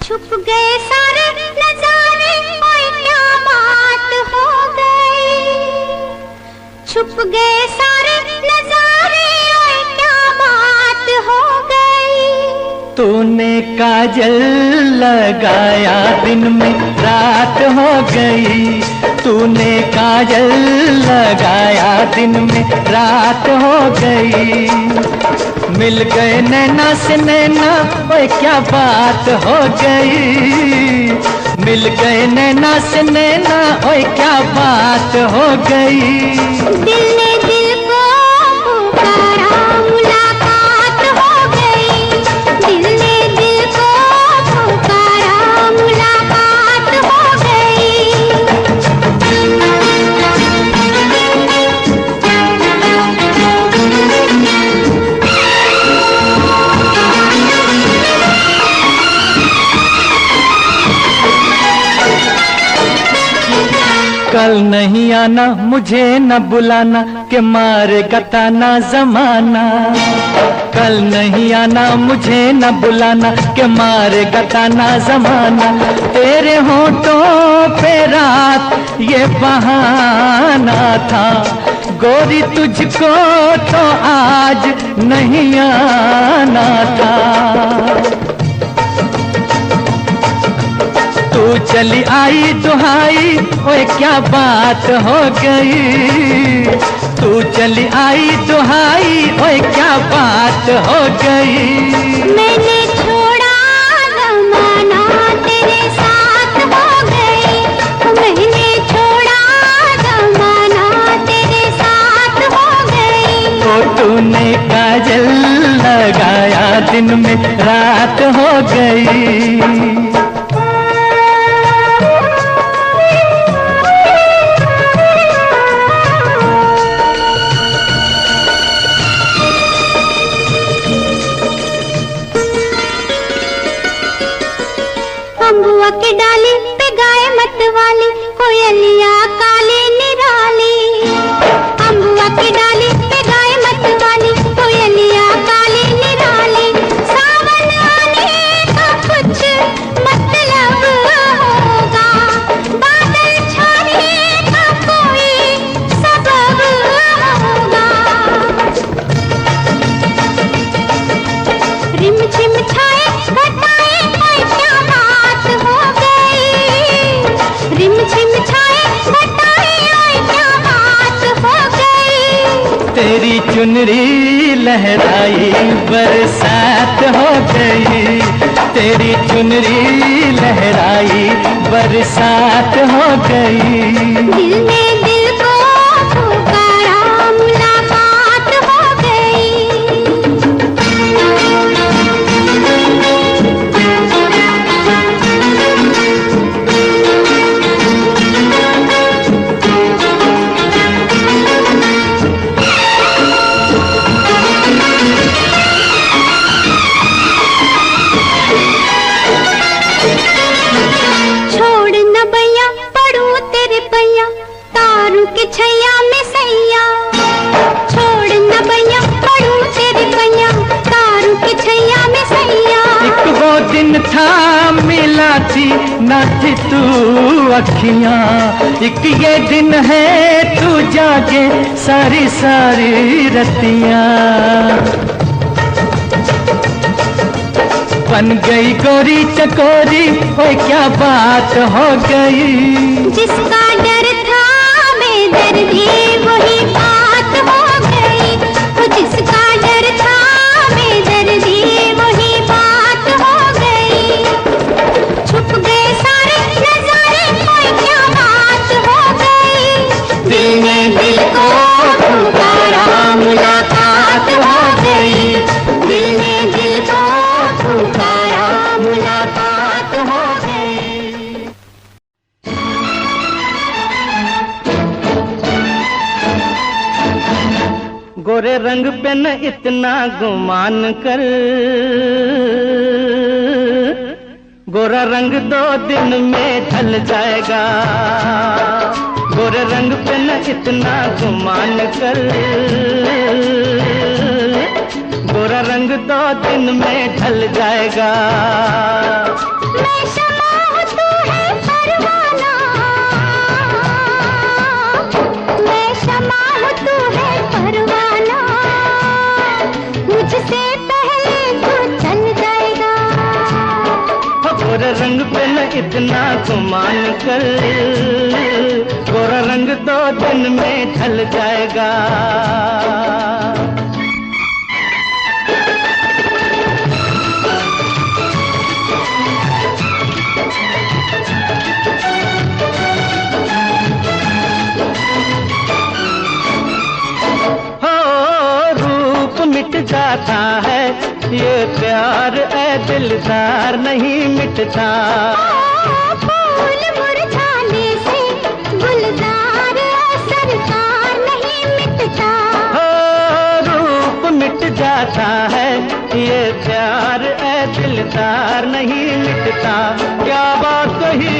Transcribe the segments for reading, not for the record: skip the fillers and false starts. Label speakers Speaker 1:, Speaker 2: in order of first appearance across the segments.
Speaker 1: छुप गए सारे नजारे, ओए क्या बात हो गई। छुप गए सारे नजारे, ओए क्या बात हो गई।
Speaker 2: तूने काजल लगाया दिन में रात हो गई। तूने काजल लगाया दिन में रात हो गई। मिल गए नैना से नैना, ओए क्या बात हो गई। मिल गए नैना से नैना, ओए क्या बात हो गई।
Speaker 1: दिल ने दिल को पुकारा, मुलाकात हो गई। दिल ने दिल को पुकारा, मुलाकात हो गई।
Speaker 2: कल नहीं आना, मुझे न बुलाना, के मारेगा ताना जमाना। कल नहीं आना, मुझे न बुलाना, के मारेगा ताना जमाना। तेरे होठों पे रात ये बहाना था, गोरी तुझको तो आज नहीं आना था। तू चली आई दुहाई, ओए क्या बात हो गई। तू चली आई दुहाई, ओए क्या बात हो गई।
Speaker 1: मैंने छोड़ा जमाना, तेरे साथ हो गई। मैंने छोड़ा जमाना, तेरे साथ हो गई।
Speaker 2: तो तूने काजल लगाया दिन में रात हो गई।
Speaker 1: अम्बुआ की डाली पे गाय मत वाली, कोयलिया काली निराली। अम्बुआ की डाली पे गाय मत वाली, कोयलिया काली निराली। सावन आने का कुछ मतलब होगा, बादल छाने का कोई सबब होगा। रिम झिम छाए घटाए, ओए क्या बात हो गई। रिम झिम छाए घटाए, ओए क्या बात हो गई।
Speaker 2: तेरी चुनरी लहराई बरसात हो गई। तेरी चुनरी लहराई बरसात हो गई।
Speaker 1: दिल ने दिल को पुकारा, मुलाकात हो गई। छोड़ न भैया पढ़ू तेरे पैया, तारू के छैया में सैया। छोड़ न भैया पढ़ू तेरे पैया, तारू के छैया में सैया।
Speaker 2: एक वो दिन था मिला थी ना थी तू अखियां, एक ये दिन है तू जागे सारी सारी रतियां। बन गई गोरी चकोरी, ओए क्या बात हो गई।
Speaker 1: जिसका डर था बेदर्दी, वही बात हो गई। वो जिसका डर था बेदर्दी, वही बात हो गई। छुप गए सारे नजारे, ओए क्या बात हो गई।
Speaker 2: दिल ने दिल को पुकारा, मुलाकात हो गई।
Speaker 1: दिल ने दिल को पुकारा, मुलाकात हो गई।
Speaker 2: गोरे रंग पे न इतना गुमान कर, गोरा रंग 2 दिन में ढल जाएगा। गोरे रंग पे न इतना गुमान कर, गोरा रंग 2 दिन में ढल जाएगा।
Speaker 1: मैं मैं शमा हूँ तू है परवाना, मैं शमा हूँ तू है परवाना, मुझसे पहले तू चल जाएगा।
Speaker 2: गोरा रंग पे न इतना गुमान कर, गोरा रंग 2 दिन में ढल जाएगा। मिट जाता है ये प्यार ऐ दिलदार नहीं मिटता।
Speaker 1: फूल मुरझाने से गुलजार सरकार नहीं मिटता।
Speaker 2: रूप मिट जाता है ये प्यार ऐ दिलदार नहीं मिटता। क्या बात कही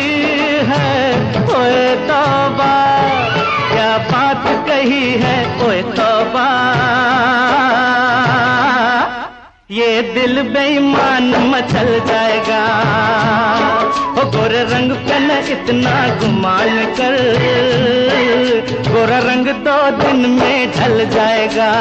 Speaker 2: है ओए तौबा, क्या बात कही है ओए तौबा, ये दिल बेईमान मचल जाएगा। ओ गोरे रंग पे न इतना गुमान कर, गोरा रंग 2 दिन में ढल जाएगा।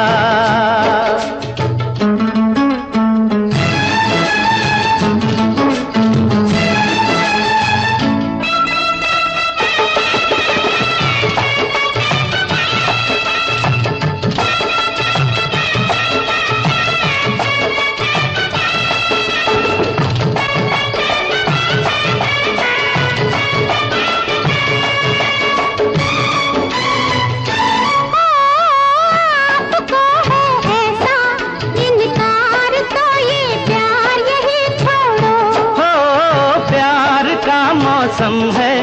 Speaker 2: मौसम है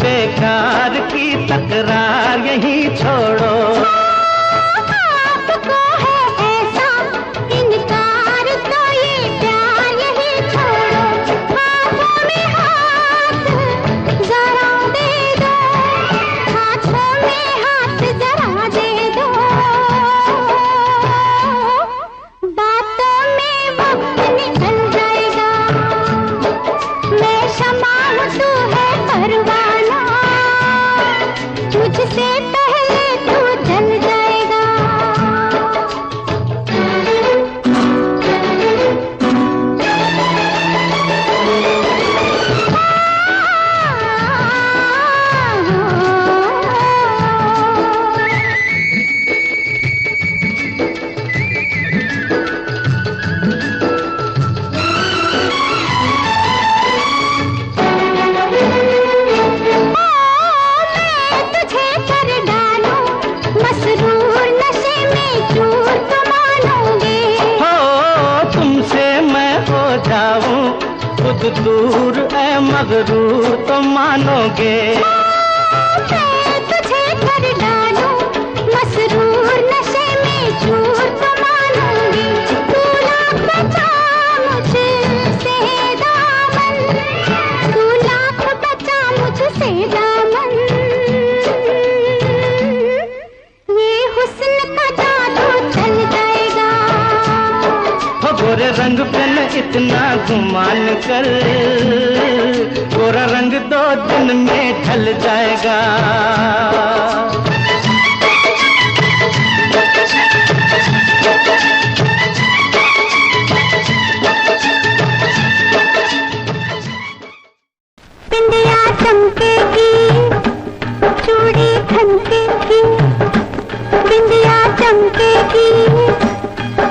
Speaker 2: बेकार की तकरार यही छोड़ो।
Speaker 1: आपको है ऐसा इनकार तो ये प्यार यही छोड़ो। हाथों में हाथ जरा दे दो, हाथों में हाथ जरा दे दो, बातों में वक्त निकल जाएगा। मैं शमा हूँ तू है परवाना, मुझसे पहले तू जल जाएगा।
Speaker 2: खुद दूर ऐ मगरूर तो मानोगे।
Speaker 1: मैं तुझे कर डालूं मसरूर नशे में चूर तो मानूंगी। तू लाख बचा मुझसे दामन, तू लाख बचा मुझसे दामन, ये हुस्न का जादू चल जाएगा।
Speaker 2: गोरे रंग पे न इतना गुमान कर, गोरा रंग 2 दिन में ढल जाएगा।
Speaker 1: बिंदिया चमकेगी, चूड़ी खनकेगी, बिंदिया चमकेगी,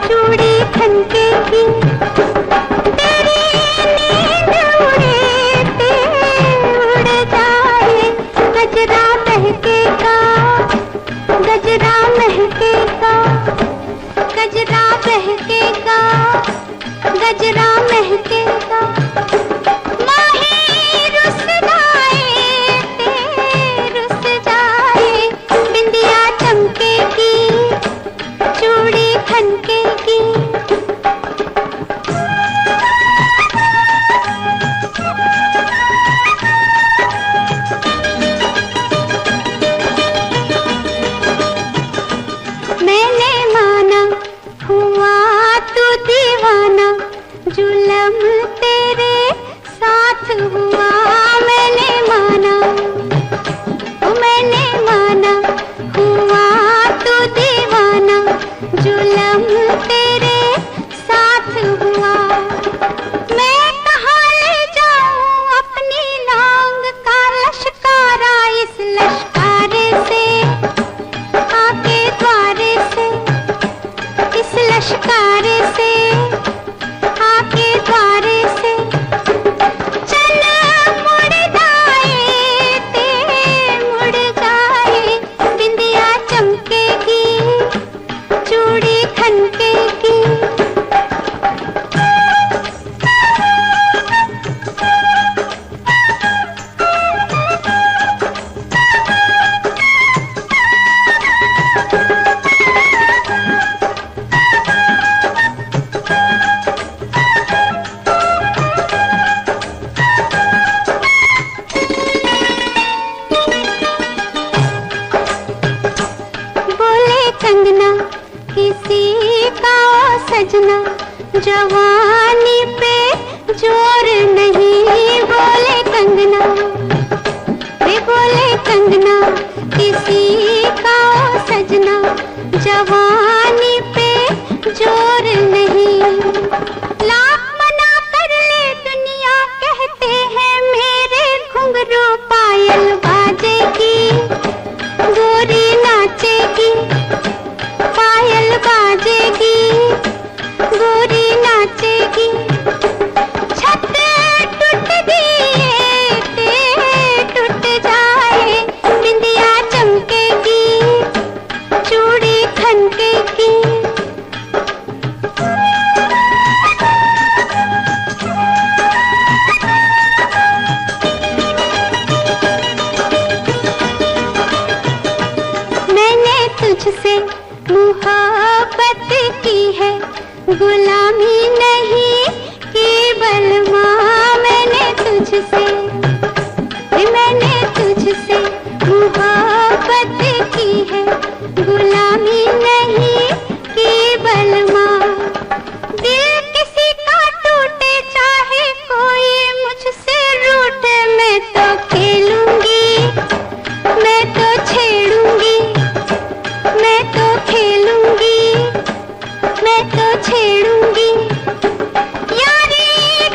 Speaker 1: चूड़ी खनकेगी, तेरी नींद उड़े उड़ जाए, गजरा महकेगा, गजरा महकेगा, गजरा महकेगा, गजरा महकेगा। माही रुस जाए, बिंदिया चमकेगी, चूड़ी खनकेगी। जवानी पे जोर नहीं, बोले कंगना, वे बोले कंगना, किसी का ओ सजना, जवानी पे जोर नहीं। लाख मना कर ले दुनिया, कहते हैं मेरे घुंघरू पायल बाजेगी, गोरी नाचेगी, पायल बाजेगी, गोरी नाचेगी। छत टूट दिए टूट जाए, बिंदिया चमकेगी, चूड़ी खनकेगी। मैंने तुझसे मोहब्बत की है, गुलामी नहीं केवल माँ। मैंने तुझसे मोहब्बत की है, गुलामी नहीं केवल माँ। दिल किसी का टूटे, चाहे कोई मुझसे रूठे, मैं तो खेलूंगी, मैं तो छेड़ूंगी, मैं तो खेलूंगी, मैं तो छेड़ूंगी। यारी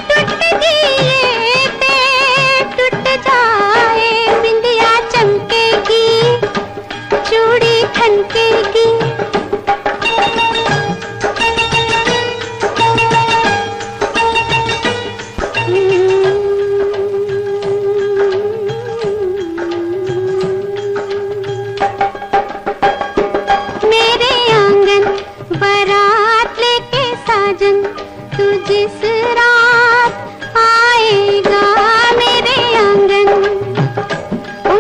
Speaker 1: टूट दिए टूट जाए, बिंदिया चमकेगी, चूड़ी खनकेगी। मेरे आंगन बारात लेके साजन, तू जिस रात आएगा।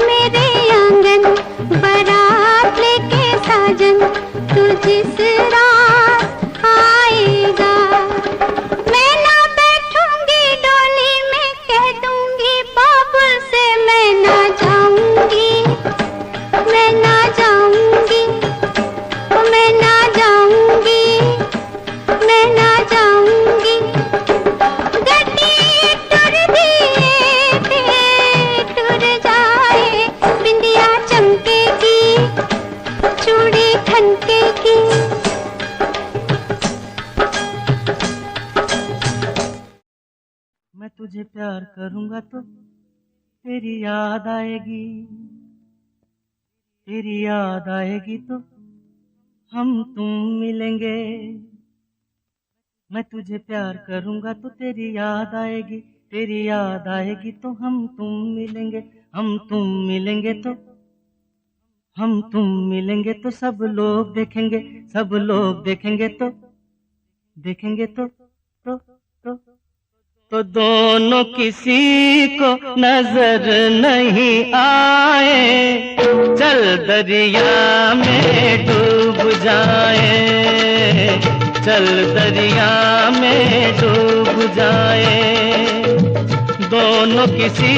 Speaker 1: मेरे आंगन बारात लेके साजन, तू जिस रात आएगा। मैं ना बैठूंगी डोली में, कह दूंगी बाबुल से मैं ना जाऊंगी, मैं ना जाऊंगी, मैं ना जाऊंगी, मैं ना जाऊंगी। गड्डी टूट दिए टूट जाए, बिंदिया चमकेगी, चूड़ी खनकेगी।
Speaker 2: मैं तुझे प्यार करूंगा तो तेरी याद आएगी, तेरी याद आएगी तो हम तुम मिलेंगे। मैं तुझे प्यार करूंगा तो तेरी याद आएगी, तेरी याद आएगी तो हम तुम मिलेंगे। हम तुम मिलेंगे तो हम तुम मिलेंगे तो सब लोग देखेंगे, सब लोग देखेंगे तो देखेंगे तो दोनों किसी को नजर नहीं आए, चल दरिया में डूब जाए, चल दरिया में डूब जाए। दोनों किसी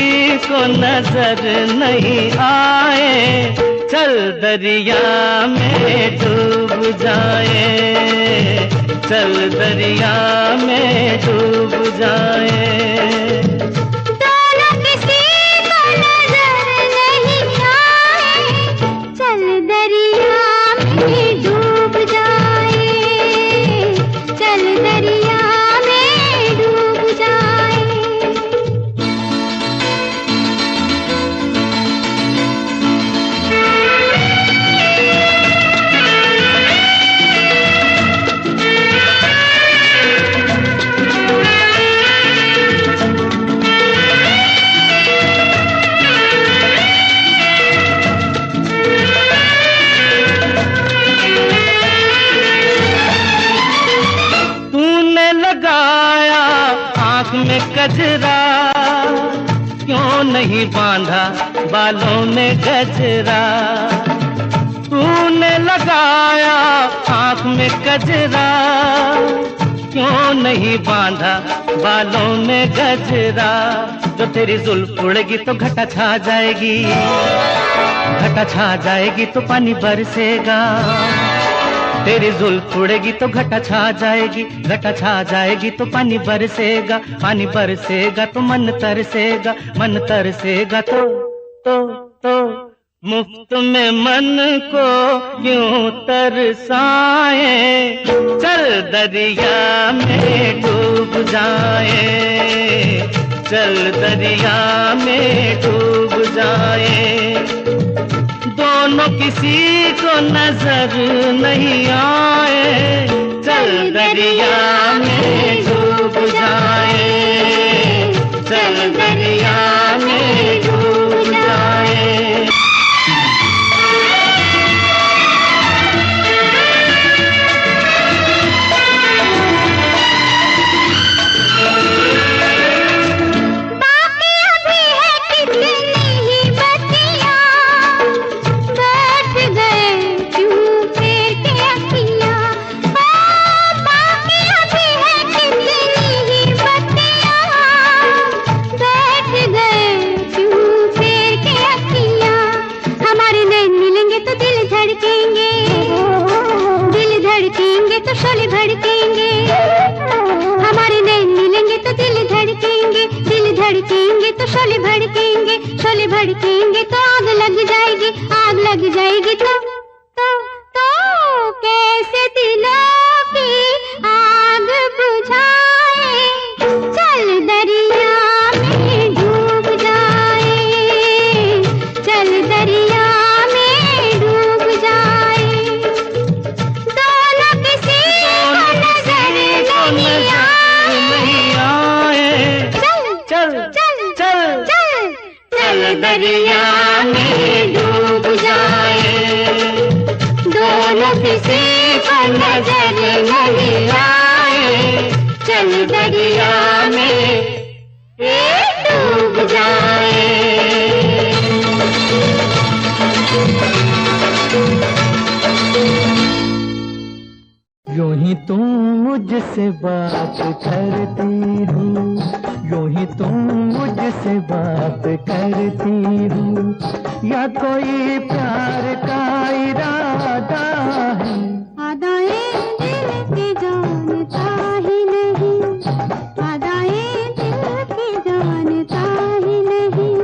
Speaker 2: को नजर नहीं आए, चल दरिया में डूब जाए, चल दरिया में डूब जाए।
Speaker 1: दोनों किसी को नजर नहीं आए, चल दरिया में डूब जाए, चल दरिया में डूब जाए।
Speaker 2: में कजरा क्यों नहीं बांधा बालों में गजरा, तूने लगाया आँख में कजरा क्यों नहीं बांधा बालों में गजरा। जो तेरी जुल्फ उड़ेगी तो घटा छा जाएगी, घटा छा जाएगी तो पानी बरसेगा, तेरी जुल्फ उड़ेगी तो घटा छा जाएगी, घटा छा जाएगी तो पानी बरसेगा, पानी बरसेगा तो मन तरसेगा, मन तरसेगा तो मुफ्त में मन को यूं तरसाए, चल दरिया में डूब जाए, चल दरिया में डूब जाए। दोनों किसी को नजर नहीं आए, चल दरिया में डूब जाए, चल दरिया में डूब जाए।
Speaker 1: शोले भड़केंगे, हमारे नैन मिलेंगे तो दिल धड़केंगे, दिल धड़केंगे तो शोले भड़केंगे, शोले भड़केंगे तो आग लग जाएगी, आग लग जाएगी तो कैसे दिलों की आग बुझाए, चल दरिया में डूब जाए, चल दरिया में डूब जाए। दोनों किसी को नजर नहीं आए, चल दरिया में डूब जाए। दोनों किसी को नजर नहीं आए, चल दरिया में डूब जाए।
Speaker 2: यूं ही तुम मुझसे बात करती हो, यूं ही तुम मुझसे बात करती हो, या कोई प्यार का इरादा है?
Speaker 1: आदाएं दिल की जानता ही नहीं, आदाएं दिल की जानता ही नहीं,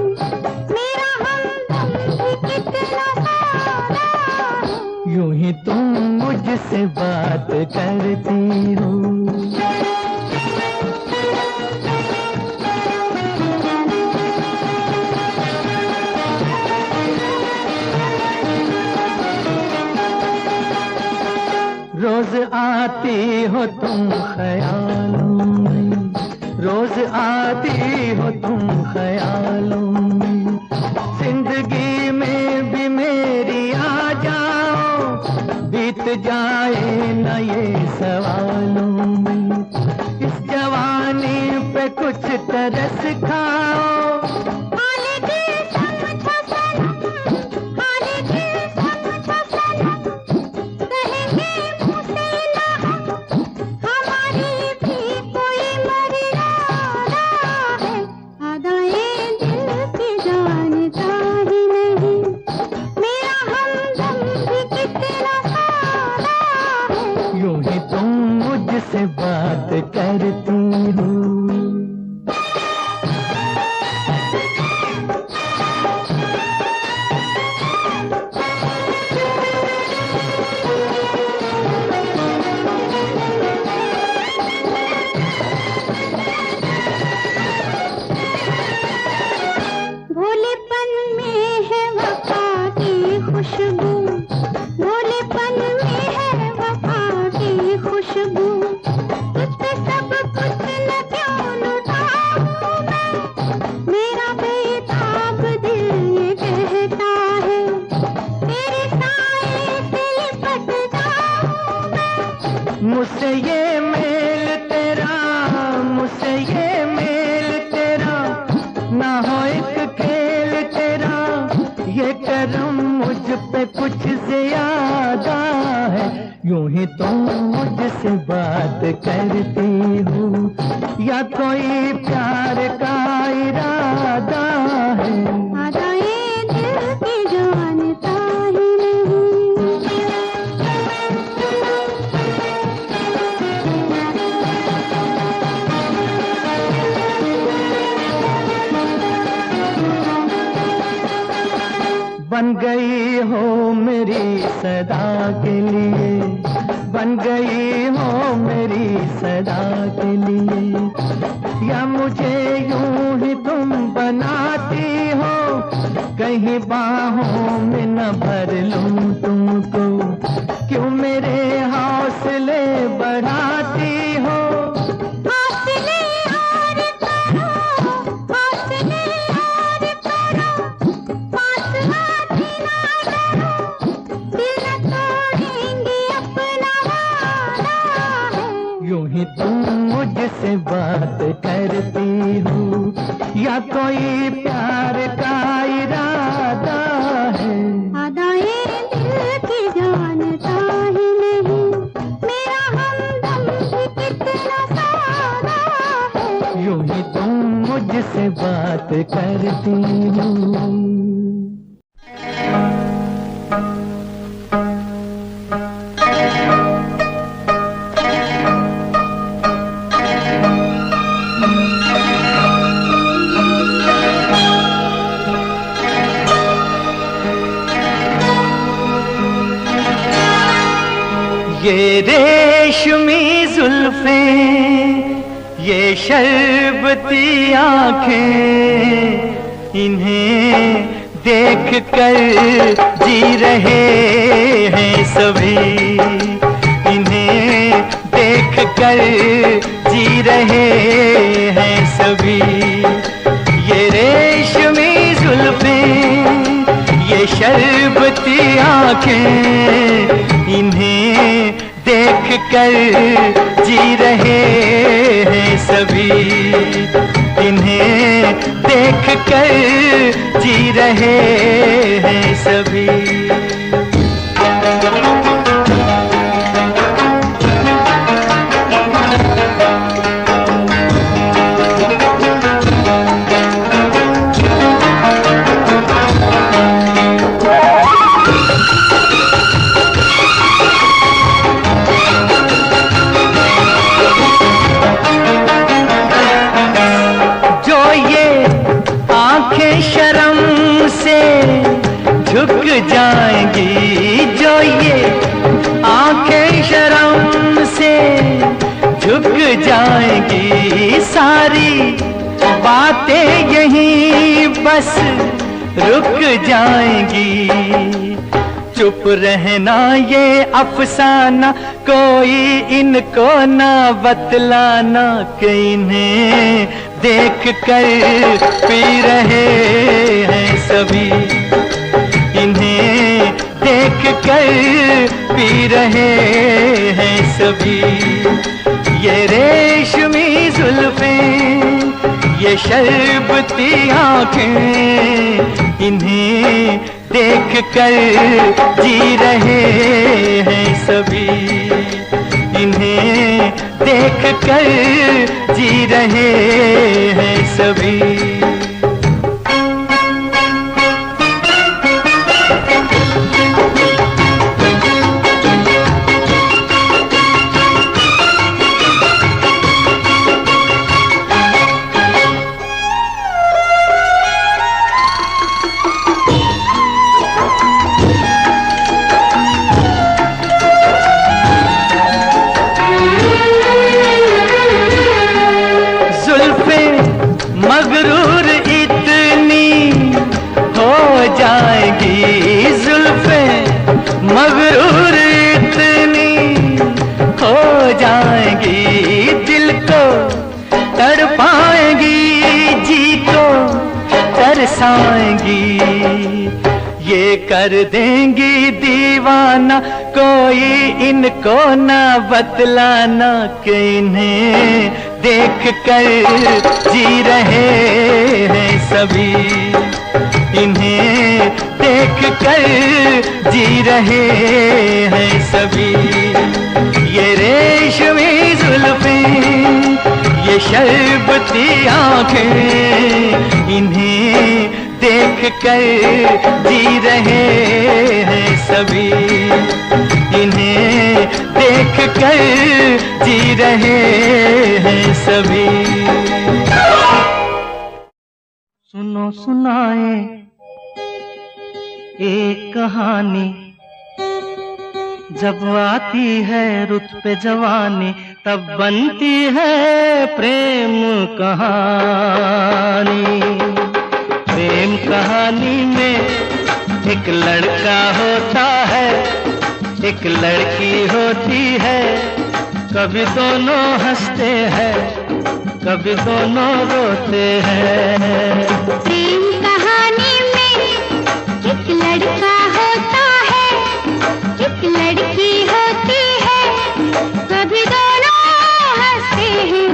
Speaker 1: मेरा हमदम भी कितना सादा है।
Speaker 2: यूं ही तुम मुझसे बात करती हो। रोज आती हो तुम ख्यालों में, रोज आती हो तुम ख्यालों में, जिंदगी में भी मेरी आ जाओ, बीत जाए न ये सवालों में, इस जवानी पे कुछ तरस खाओ। से बात करती हूँ।
Speaker 1: भोलेपन में है वफा की खुशबू, भोलेपन में है वफा की खुशबू,
Speaker 2: मुझसे ये मेल तेरा, मुझसे ये मेल तेरा, ना हो एक खेल तेरा, ये करम मुझ पे कुछ ज्यादा है। यूं ही तुम मुझसे बात करती हो, या कोई प्यार का इरादा है?
Speaker 1: आदाएं दिल की जानता ही नहीं।
Speaker 2: बन गई हो मेरी सदा के लिए, बन गई हो मेरी सदा के लिए, या मुझे यूं ही तुम बनाती हो, कहीं बाहों में न भर लूं तुमको, क्यों मेरे हौसले बढ़ाती हो।
Speaker 1: हौसले और करो, हौसले और करो, पास हाथी ना डरो, दिल न तोड़ेंगे अपना वादा है।
Speaker 2: यूं ही तुम मुझसे बात करती हो, या कोई प्यार का इरादा है।
Speaker 1: अदाएं दिल की जानता ही नहीं, मेरा हमदम भी कितना सादा है।
Speaker 2: यूं ही तुम मुझसे बात करती हो। ये रेशमी जुल्फें, ये शरबती आंखें, इन्हें देख कर जी रहे हैं सभी, इन्हें देख कर जी रहे हैं सभी। ये रेशमी जुल्फें, ये शरबती आंखें, इन्हें देख कर जी रहे हैं सभी, इन्हें देख कर जी रहे हैं सभी। झुक जाएंगी, जो ये आंखें शर्म से झुक जाएंगी, सारी बातें यहीं बस रुक जाएंगी। चुप रहना ये अफसाना, कोई इनको ना बतलाना, कि इन्हें देख कर पी रहे हैं सभी, इन्हें देख कर पी रहे हैं सभी। ये रेशमी जुल्फें, ये शरबती आंखें, इन्हें देख कर जी रहे हैं सभी, इन्हें देख कर जी रहे हैं सभी। मगरूर इतनी हो जाएगी, जुल्फें मगरूर इतनी हो जाएगी, दिल को तड़पाएंगी, जी को तरसाएंगी, ये कर देंगी दीवाना, कोई इनको ना बतलाना, कि इन्हें देख कर जी रहे हैं सभी, इन्हें देख कर जी रहे हैं सभी। ये रेशमी जुल्फें, ये शरबती आंखें, इन्हें देख कर जी रहे हैं सभी, इन्हें देख कर जी रहे हैं सभी। सुनो सुनाए एक कहानी जब आती है रुत पे जवानी, तब बनती है प्रेम कहानी। प्रेम कहानी में एक लड़का होता है, एक लड़की होती है। कभी दोनों हंसते हैं, कभी दोनों रोते हैं।
Speaker 1: प्रेम कहानी में एक लड़का होता है, एक लड़की होती है। कभी दोनों हंसते हैं,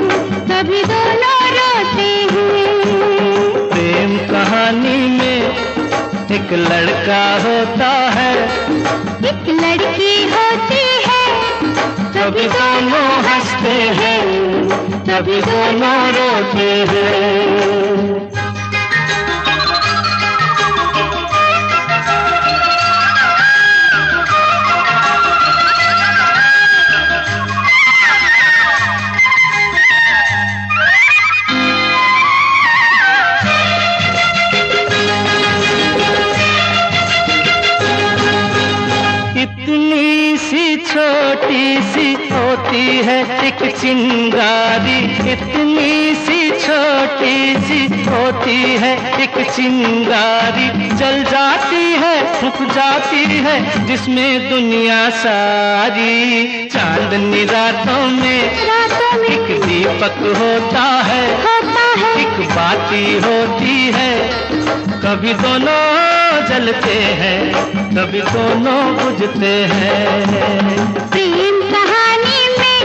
Speaker 1: कभी दोनों रोते हैं।
Speaker 2: प्रेम कहानी में एक लड़का होता है,
Speaker 1: एक लड़की होती है।
Speaker 2: कभी दोनों हंसते हैं, कभी दोनों रोते हैं। इतनी सी छोटी सी होती है एक चिंगारी, इतनी सी छोटी सी होती है एक चिंगारी। जल जाती है, फूक जाती है, जिसमें दुनिया सारी। चांदनी रातों में एक दीपक होता है, एक बाती होती है। कभी दोनों जलते हैं, कभी दोनों बुझते हैं।
Speaker 1: प्रेम कहानी में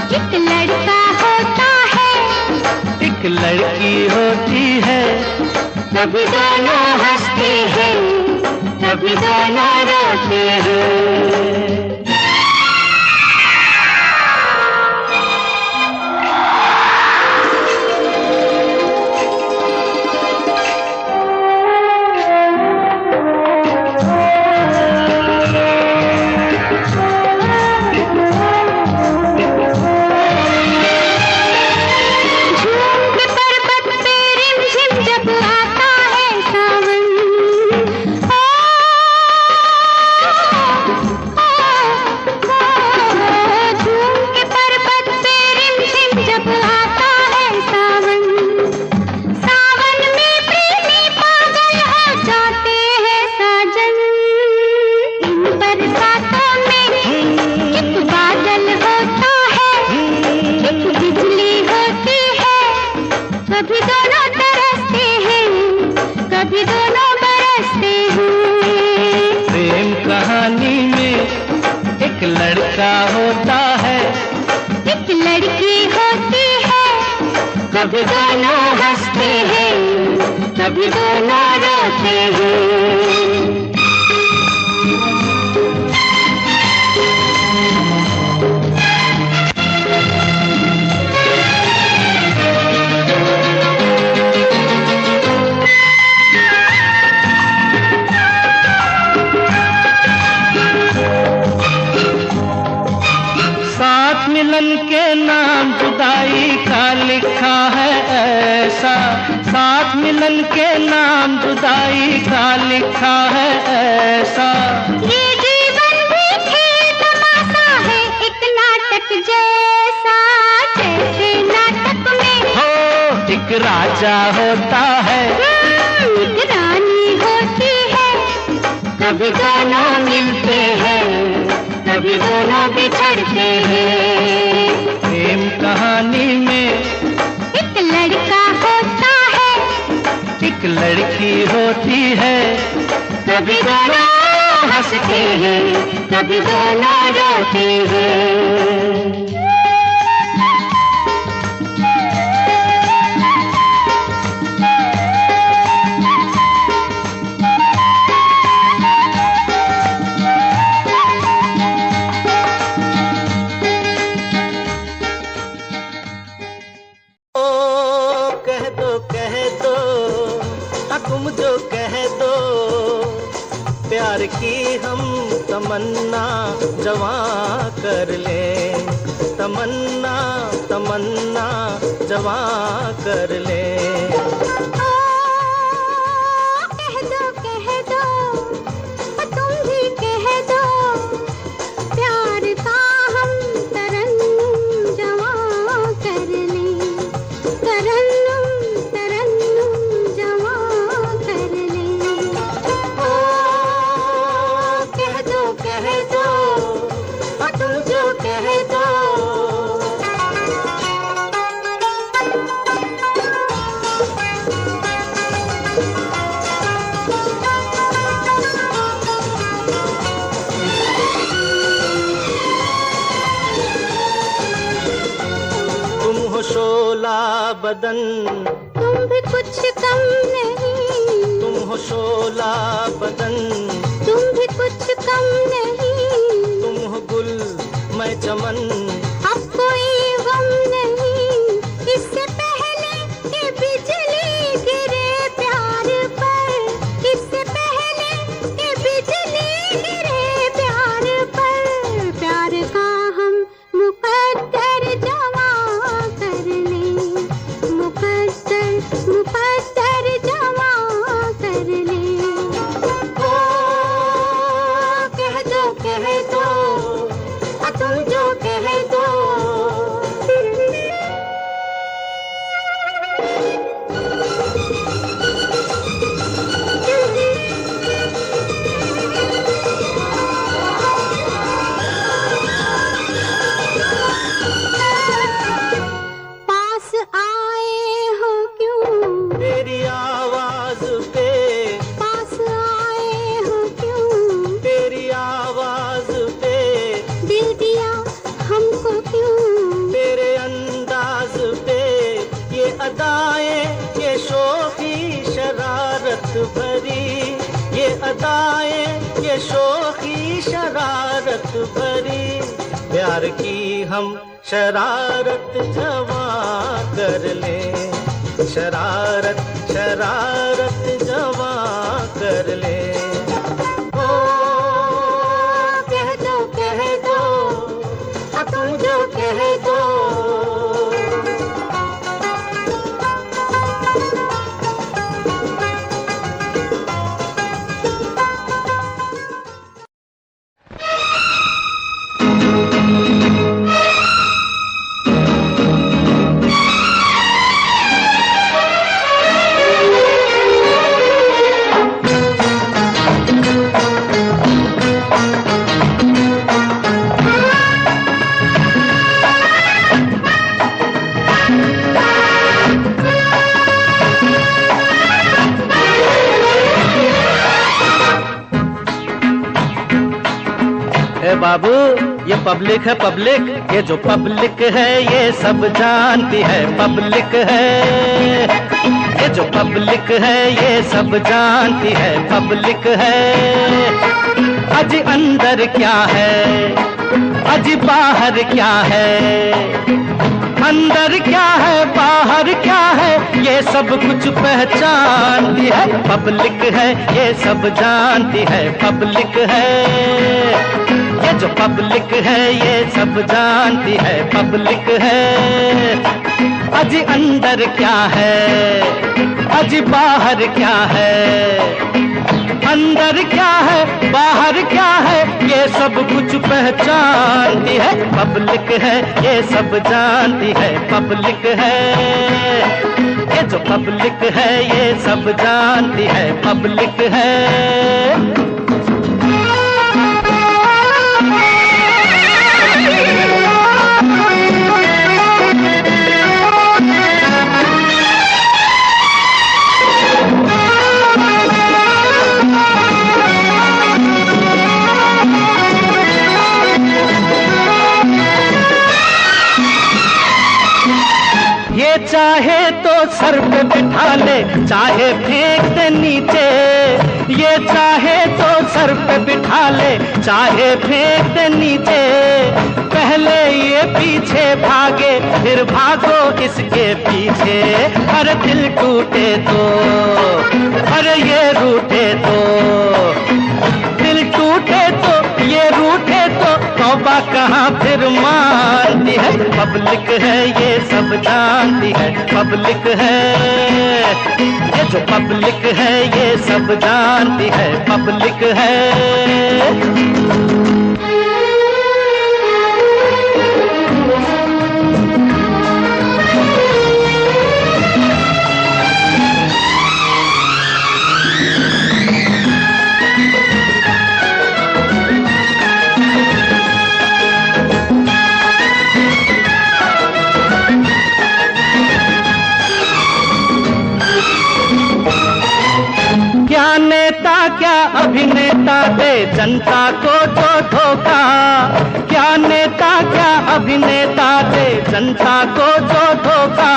Speaker 1: एक लड़का होता है,
Speaker 2: एक लड़की होती है।
Speaker 1: कभी दोनों हंसते हैं, कभी दोनों रोते हैं। कभी दोनों तरसते हैं, कभी दोनों बरसते हैं।
Speaker 2: प्रेम कहानी में एक लड़का होता है,
Speaker 1: एक लड़की होती है। कभी दोनों हंसते हैं, कभी दोनों रोते हैं।
Speaker 2: मिलन के नाम जुदाई का लिखा है ऐसा, साथ मिलन के नाम जुदाई का लिखा है ऐसा।
Speaker 1: ये जीवन भी खेल तमाशा है, एक नाटक जैसा। जैसे नाटक में
Speaker 2: हो एक राजा होता है,
Speaker 1: एक रानी होती है।
Speaker 2: कभी दोनों मिलते हैं, कभी दोनों बिछड़ते हैं। प्रेम कहानी में
Speaker 1: एक लड़का होता है,
Speaker 2: एक लड़की होती है।
Speaker 1: कभी दोनों हंसते हैं, कभी दोनों रोते हैं।
Speaker 2: तुम जो कह दो, प्यार की हम तमन्ना जवां कर ले। तमन्ना तमन्ना जवां कर ले।
Speaker 1: कह दो
Speaker 2: बदन,
Speaker 1: तुम भी कुछ कम नहीं।
Speaker 2: तुम हो शोला बदन,
Speaker 1: तुम भी कुछ कम नहीं।
Speaker 2: तुम हो गुल मैं चमन,
Speaker 1: अब कोई गम नहीं। इससे पहले कि बिजली गिरे प्यार पर, इससे पहले कि बिजली गिरे प्यार पर, प्यार का हम मुकद्दर जमा कर लें, मुकद्दर जमा कर लें। ओ कह दो तुम जो कह दो। पास आए हो क्यों
Speaker 2: तेरी आवाज पे,
Speaker 1: पास आए हो क्यों
Speaker 2: तेरी आवाज पे,
Speaker 1: दिल दिया हमको क्यों
Speaker 2: तेरे अंदाज पे, ये अदाएं ये शोखी शरारत भरी, ये अदाएं ये शोखी शरारत भरी, प्यार की हम शरारत जमा कर लें, शरारत शरारत जमा कर लें। ओ कह दो तुम जो कह दो। बाबू ये पब्लिक है पब्लिक, ये जो पब्लिक है ये सब जानती है पब्लिक है, ये जो पब्लिक है ये सब जानती है पब्लिक है। अजी अंदर क्या है, अजी बाहर क्या है, अंदर क्या है बाहर क्या है, ये सब कुछ पहचानती है पब्लिक है, ये सब जानती है पब्लिक है। ये जो पब्लिक है ये सब जानती है पब्लिक है। अजी अंदर क्या है, अजी बाहर क्या है, अंदर क्या है बाहर क्या है, ये सब कुछ पहचानती है पब्लिक है, ये सब जानती है पब्लिक है। ये जो पब्लिक है ये सब जानती है पब्लिक है। चाहे तो सर पे बिठा ले, चाहे फेंक दे नीचे, ये चाहे तो सर पे बिठा ले, चाहे फेंक दे नीचे। पहले ये पीछे भागे फिर भागो इसके पीछे। अरे दिल टूटे तो, अरे ये रूठे तो, दिल टूटे तो ये रूठे तो तौबा कहाँ फिर मानती है पब्लिक है, ये सब जानती है पब्लिक है। ये जो पब्लिक है ये सब जानती है पब्लिक है। क्या नेता क्या अभिनेता नेता दे जनता को जो धोखा, क्या नेता क्या अभिनेता दे जनता को जो धोखा।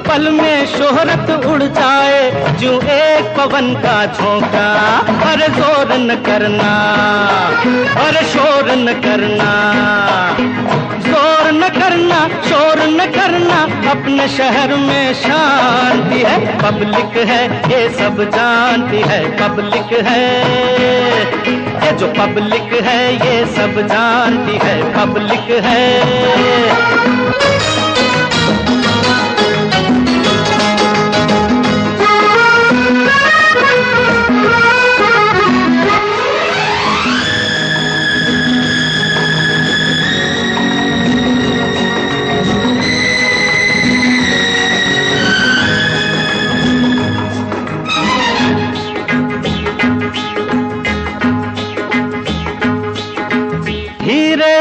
Speaker 2: पल में शोहरत उड़ जाए जो एक पवन का झोंका। अरे जोर न करना, अरे शोर न करना, जोर न करना, शोर न करना। अपने शहर में शांति है, पब्लिक है ये सब जानती है। पब्लिक है ये जो पब्लिक है ये सब जानती है। पब्लिक है।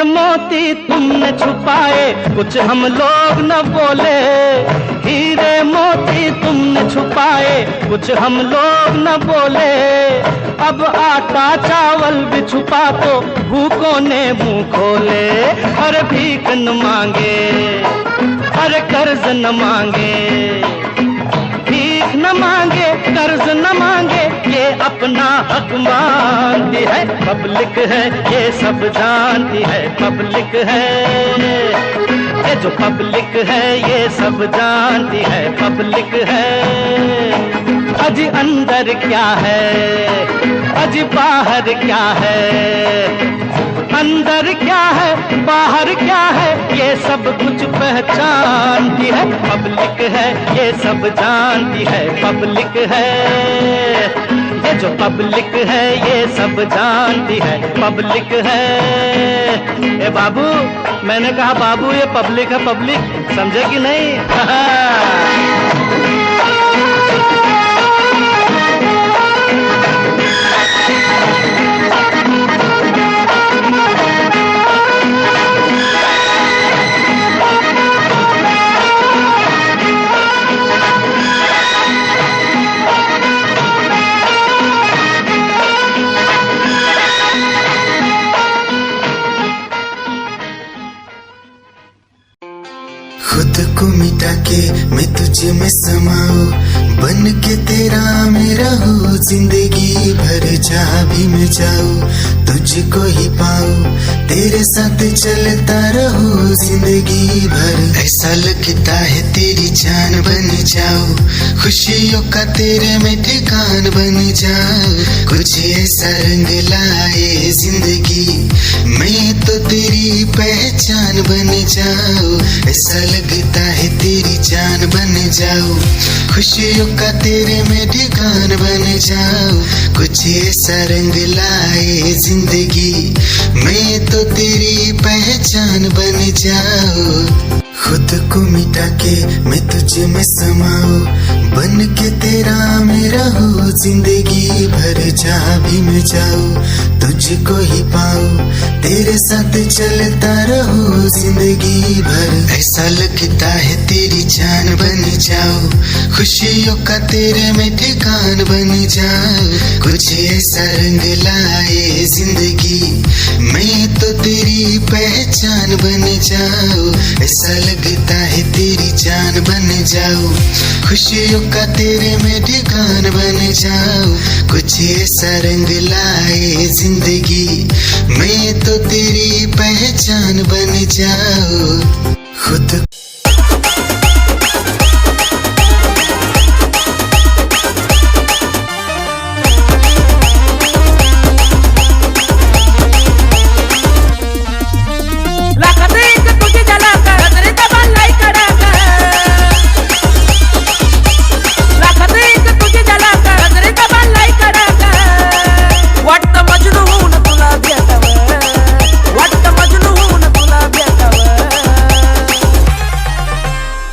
Speaker 2: मोती तुमने छुपाए कुछ हम लोग न बोले। हीरे मोती तुमने छुपाए कुछ हम लोग न बोले। अब आटा चावल भी छुपा तो भूखों ने मुंह खोले। अरे भीख न मांगे, अरे कर्ज न मांगे, भीख न मांगे कर्ज न मांगे, ये अपना हक मानती है। पब्लिक है ये सब जानती है। पब्लिक है ये जो पब्लिक है ये सब जानती है। पब्लिक है। अजी अंदर क्या है, अजी बाहर क्या है, अंदर क्या है बाहर क्या है, ये सब कुछ पहचानती है। पब्लिक है ये सब जानती है। पब्लिक है ये जो पब्लिक है ये सब जानती है। पब्लिक है। ए बाबू, मैंने कहा बाबू ये पब्लिक है। पब्लिक समझे कि नहीं?
Speaker 3: खुद को मिटा के मैं तुझे में समाऊं, बन के तेरा मेरा हो जिंदगी भर। जहाँ भी मैं जाऊं तुझको ही पाऊं, तेरे साथ चलता रहूं जिंदगी भर। ऐसा लगता है तेरी जान बन जाऊं, खुशियों का तेरे में ठिकान बन जाऊं। कुछ ऐसा रंग लाए जिंदगी, मैं तो तेरी पहचान बन जाऊं। ऐसा लगता है तेरी जान बन जाऊं, खुशियों का तेरे में ठिकान बन जाऊं। कुछ ऐसा रंग लाए जिंदगी, मैं तो तेरी पहचान बन जाऊं। खुद को मिटा के मैं तुझे में समाऊं, बन के तेरा मेरा हो जिंदगी भर। जहाँ भी मैं जाऊं तुझको ही पाऊं, तेरे साथ चलता रहूं जिंदगी भर। ऐसा लगता है तेरी जान बन जाऊं, खुशियों का तेरे में ठिकान बन जाऊं। कुछ ऐसा रंग लाए जिंदगी, मैं तो तेरी पहचान बन जाऊं। ऐसा लगता है तेरी जान बन जाऊं, खुशियों का तेरे में ठिकान बन जाऊं। कुछ ऐसा रंग लाए जिंदगी, मैं तो तेरी पहचान बन जाऊं। खुद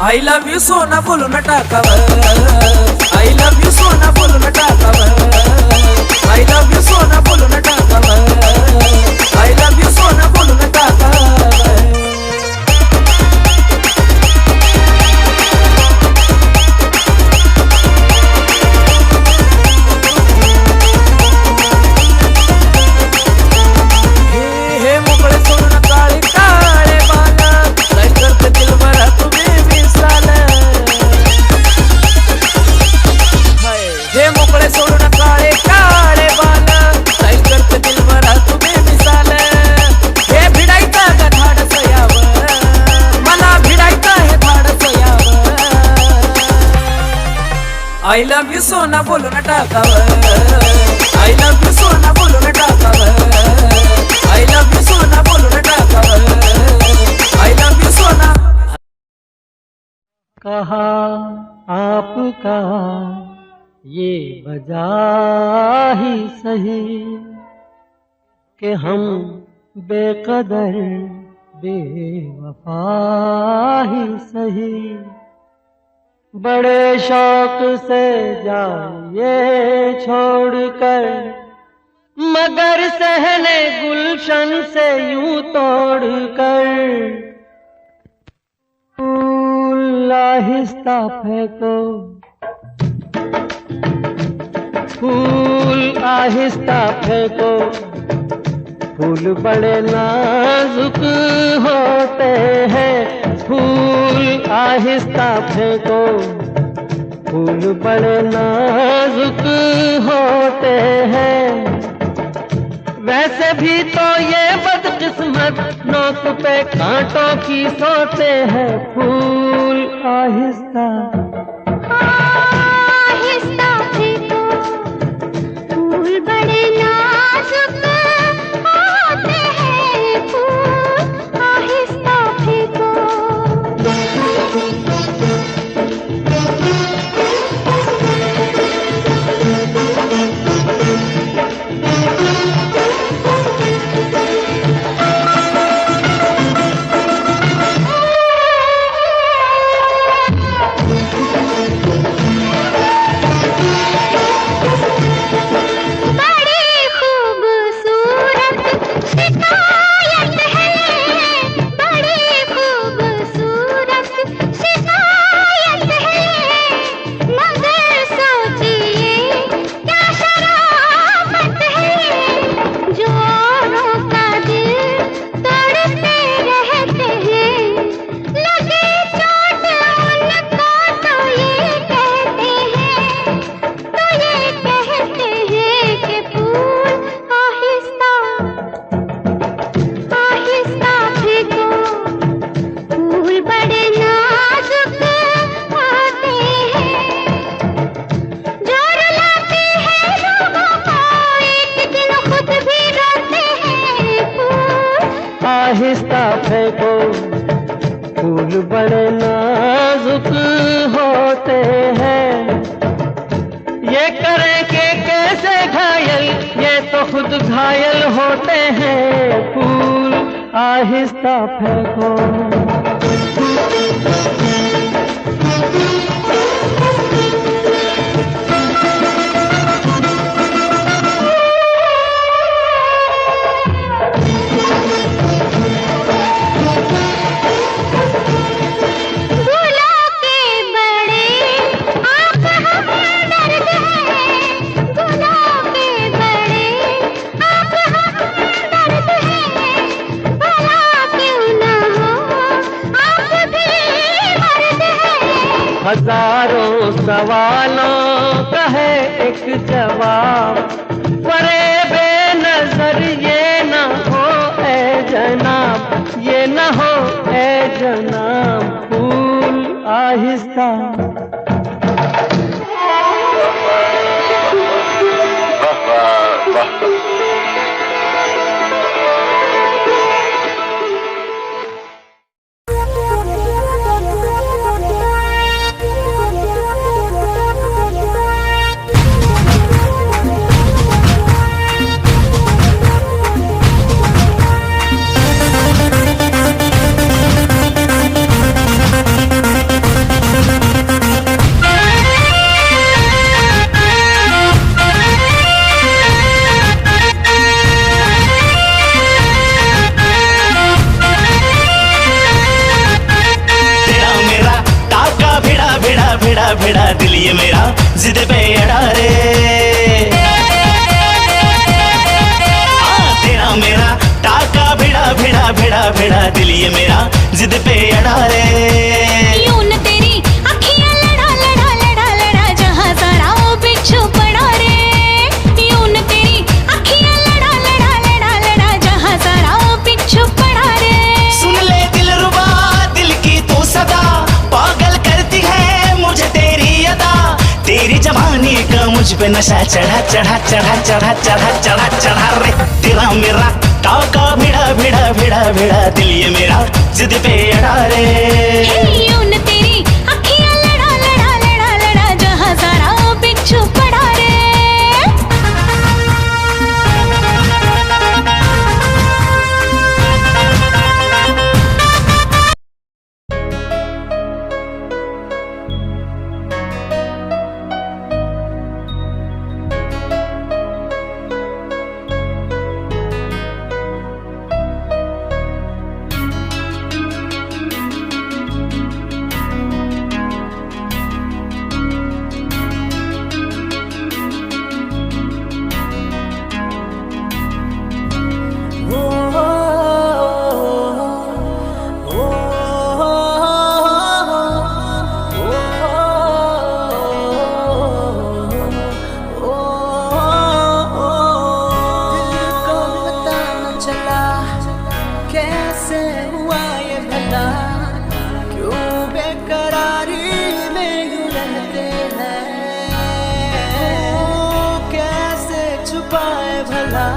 Speaker 4: I love you सोना बोलू न टाकावर, I love you सोना बोलू न टाकावर, I love you सोना बोलू न टाकावर, I love you सोना बोलू न टाकावर। I love you सोना बोलून टाकावं I love you सोना बोलून टाकावं I love you सोना बोलून टाकावं I love you सोना
Speaker 2: कहा आपका ये वजह ही सही कि हम बेकदर बेवफा ही सही बड़े शौक से जाइए छोड़कर मगर सहने गुलशन से यूं तोड़कर फूल आहिस्ता फेंको फूल आहिस्ता फेंको फूल बड़े नाजुक होते हैं फूल आहिस्ता फेंको फूल बड़े नाजुक होते हैं वैसे भी तो ये बदकिस्मत नोक पे कांटों की सोते हैं फूल आहिस्ता
Speaker 1: आहिस्ता फेंको फूल बड़े नाजुक होते हैं फूल आहिस्ता फेंको
Speaker 2: आहिस्ता फेंको फूल बड़े नाजुक होते हैं ये करें कि कैसे घायल ये तो खुद घायल होते हैं फूल आहिस्ता फेंको हजारों सवालों का है एक जवाब परे बेनजर ये न हो ए जनाब ये न हो ए जनाब फूल आहिस्ता
Speaker 5: भिड़ा दिल ये मेरा जिद पे अड़ा रे तेरा मेरा टाका भिड़ा दिल ये मेरा जिद पे अड़ा रे
Speaker 1: यूं न तेरी अखियां लड़ा जहां सारा वो बिच्छू पड़ा रे यूं न तेरी अखियां लड़ा जहां सारा वो बिच्छू पड़ा रे
Speaker 5: सुन ले दिल रुबा दिल की तू सदा पागल करती है मुझे तेरी अदा तेरी जब जवानी का मुझ पे नशा चढ़ा चढ़ा चढ़ा चढ़ा चढ़ा चढ़ा चढ़ा रे तेरा मेरा टाका भिड़ा भिड़ा भिड़ा भिड़ा दिल ये मेरा जिद पे अड़ा रे
Speaker 1: यूं न तेरी अखियां लड़ा लड़ा लड़ा लड़ा जहां सारा बिच्छू पड़ा रे।
Speaker 6: कैसे हुआ ये भला, क्यों बेकरारी में यूं रहते हैं, कैसे छुपाए भला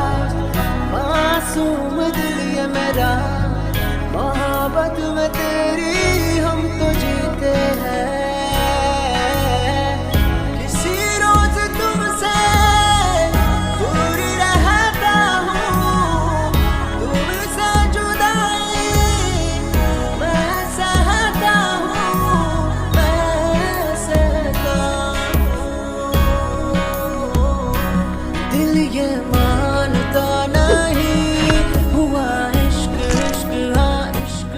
Speaker 6: मासूम दिल ये मेरा, मोहब्बत में तेरी हम तो जीते हैं। किसी रोज तुमसे दूर रहता हूँ, तुमसे जुदाई मैं सहता हूँ, मैं सहता हूँ। दिल ये मानता नहीं हुआ इश्क इश्क हाँ इश्क।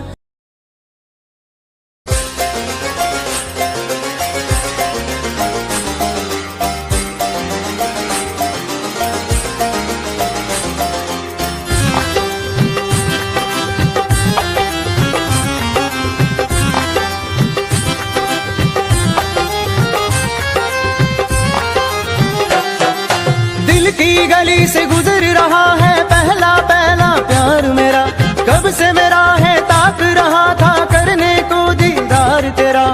Speaker 6: दिल की गली से गुजर रहा है पहला पहला प्यार मेरा, कब से मेरा है ताक रहा था करने को दीदार तेरा।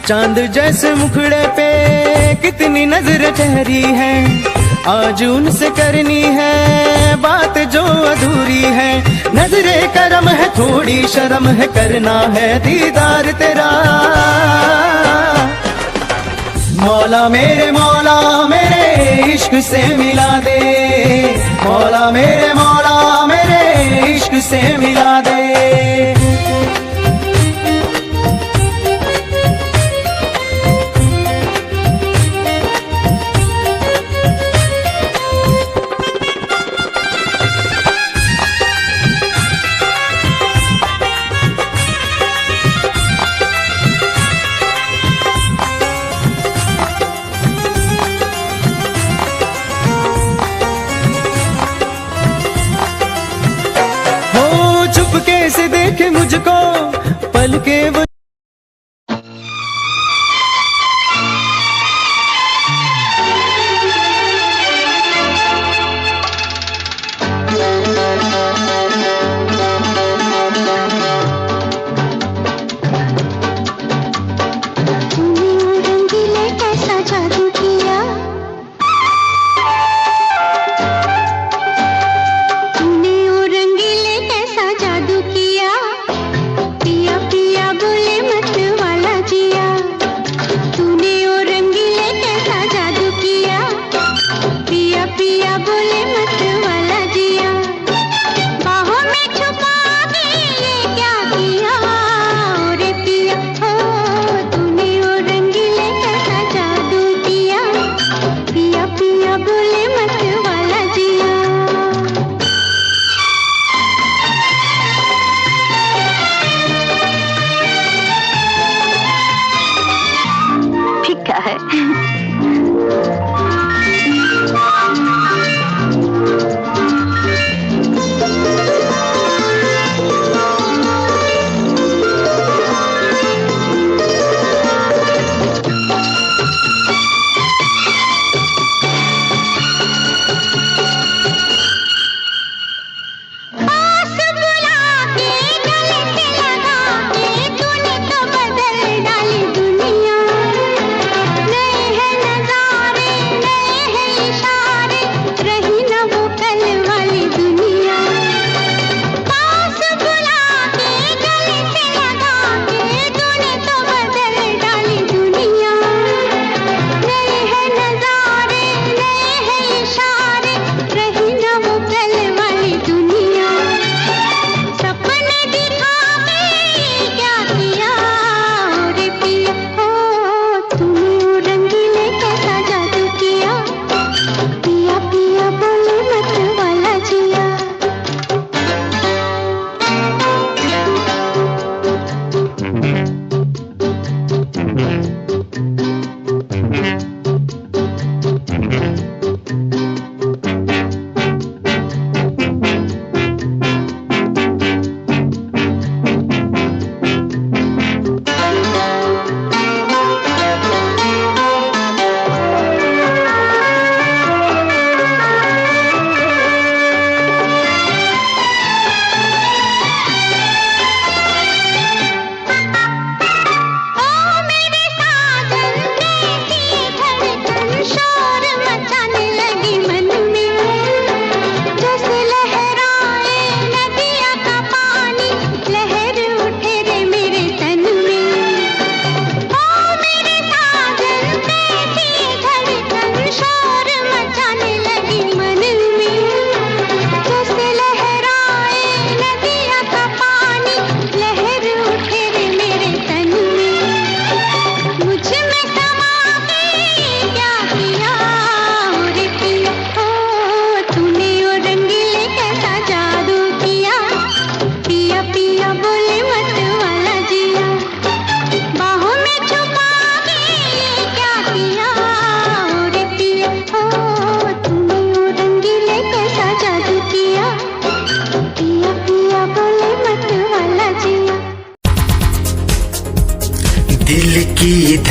Speaker 6: चांद जैसे मुखड़े पे कितनी नजर ठहरी है, आज उनसे करनी है बात जो अधूरी है। नजरे करम है थोड़ी शर्म है, करना है दीदार तेरा। मौला मेरे इश्क से मिला दे, मौला मेरे इश्क से मिला दे। चुपके से देखे मुझको पल के वो
Speaker 1: रंगीले कैसा जादू किया, तूने ओ रंगीले कैसा जादू किया, पिया पिया बोले मत वाला जिया। तूने ओ रंगीले कैसा जादू किया, पिया पिया बोले मत वाला जिया। बाहों में छुपा के ये क्या किया, रे पिया हो तूने ओ रंगीले कैसा जादू किया, पिया पिया बोले मत वाला जिया। फीका है।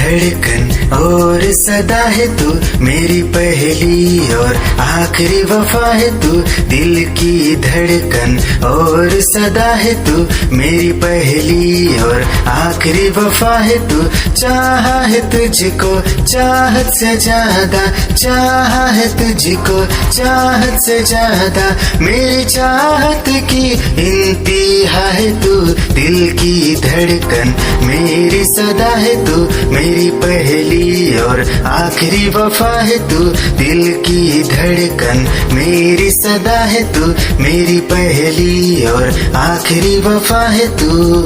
Speaker 3: धड़कन और सदा है तू मेरी पहली और आखिरी वफा है तू। दिल की धड़कन और सदा है तू मेरी पहली और आखिरी वफा है तू। चाहा है तुझको चाहत से ज्यादा, चाहा है तुझको चाहत से ज्यादा। मेरी चाहत की इंतहा है तू। दिल की धड़कन मेरी सदा है तू मेरी पहली और आखिरी वफा है तू। दिल की धड़कन मेरी सदा है तू मेरी पहली और आखिरी वफा है तू।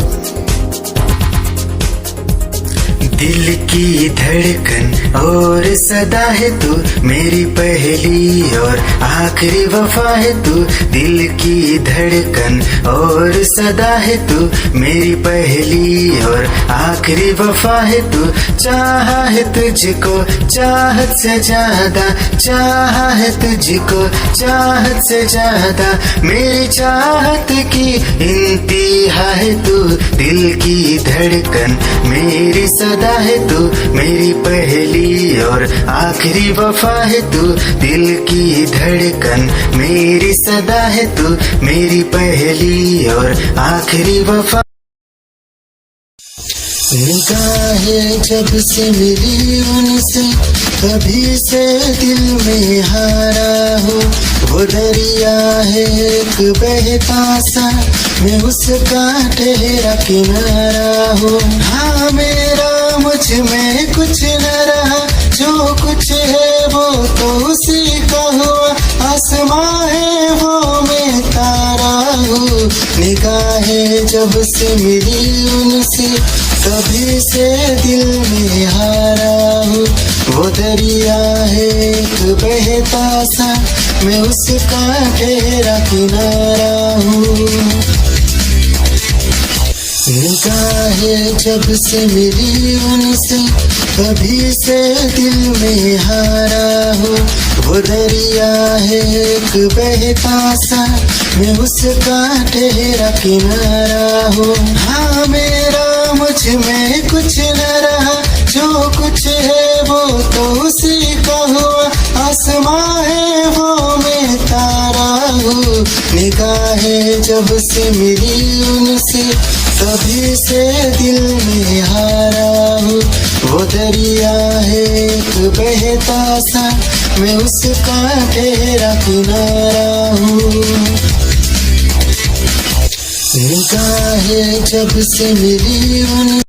Speaker 3: दिल की धड़कन और सदा है तू मेरी पहली और आखिरी वफा है तू। दिल की धड़कन और सदा है तू मेरी पहली और आखिरी वफा है तू। चाहा है तुझको चाहत से ज्यादा, चाहा है तुझको चाहत से ज्यादा। मेरी चाहत की इंतहा है तू। दिल की धड़कन मेरी सदा है तू मेरी पहली और आखिरी वफा है तू। दिल की धड़कन मेरी सदा है तू मेरी पहली और आखिरी वफा। निगाहें जब से मिली उनसे कभी से दिल में हारा हो। वो दरिया है एक बहता सा मैं उसका ठहरा किनारा हो। हाँ मेरा मुझ में कुछ न रहा, जो कुछ है वो तो उसी का हुआ। आसमां है वो मैं तारा हूँ। निगाहें जब से मिली उनसे कभी से दिल में हारा हूँ। वो दरिया है एक बहता सा मैं उसका ठहरा किनारा हूँ। निगाहें जब से मिली उनसे कभी से दिल में हारा हो। वो दरिया है एक बहता सा मैं उसका ठहरा किनारा हूँ। हाँ मेरा मुझ में कुछ न रहा, जो कुछ है वो तो उसी का हुआ। आसमां है वो मैं तारा हूँ। निगाहें जब से मिली उनसे कभी से दिल में हारा हूँ। वो दरिया है एक बहता सा मैं उसका ठहरा किनारा हूँ। निगाहें जब से मिली उन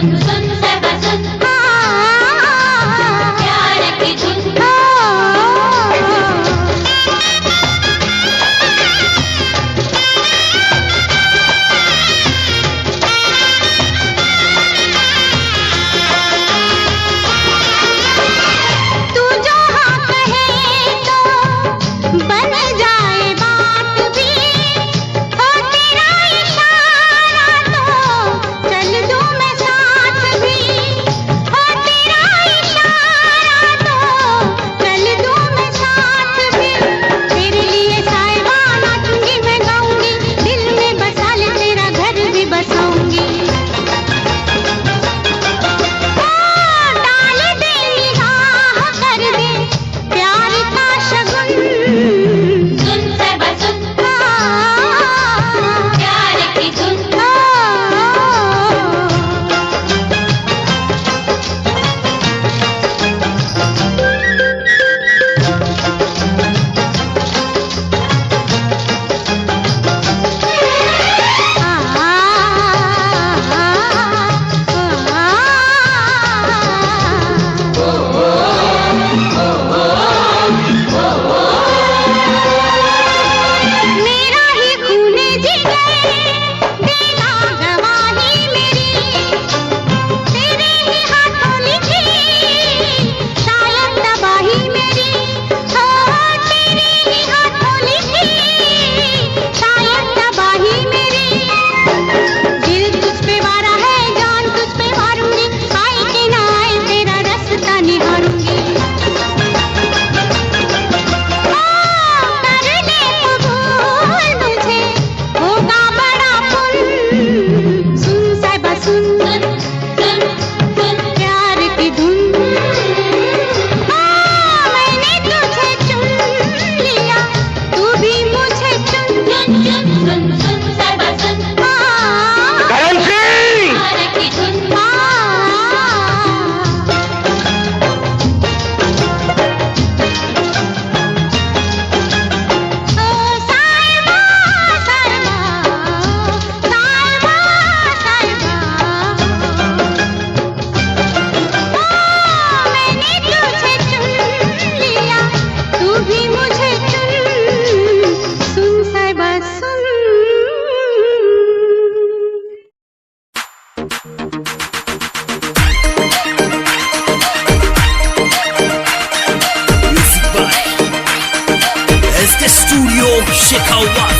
Speaker 1: सुन सुन साहिबा सुन, प्यार की धुन। तू जो हाँ कहे तो बन जाए बात भी, हो तेरा इशारा तो चल दूं मैं साथ भी, हो तेरा इशारा तो चल दूं मैं साथ भी। तेरे लिए साहिबा नाचूंगी मैं गाऊंगी, दिल में बसा ले तेरा घर भी बसाऊंगी। डाल दे निगाह कर दे प्यार का शगुन, सुन साहिबा सुन, प्यार की धुन। मेरा ही खूने जिगर देगा गवाही मेरी, तेरे ही हाथों लिखी शायद तबाही मेरी, हो तेरे ही हाथों लिखी शायद तबाही मेरी। दिल तुझ पे वारा है, जान तुझ पे मारूंगी, आए कि ना आए तेरा रास्ता निहारूंगी। कर ले कबूल मुझे होगा बड़ा पुण्य, सुन साहिबा सुन, सुन सुन प्यार की धुन। मैंने तुझे चुन लिया, तू भी मुझे चुन, सुन सुन सुन साहिबा सुन,
Speaker 2: करण सिंह!
Speaker 1: प्यार की धुन। साहिबा साहिबा साहिबा साहिबा, मैंने तुझे चुन लिया, तू भी मुझे चुन, सुन साहिबा सुन।
Speaker 7: Music by SK Studio Shekhawat.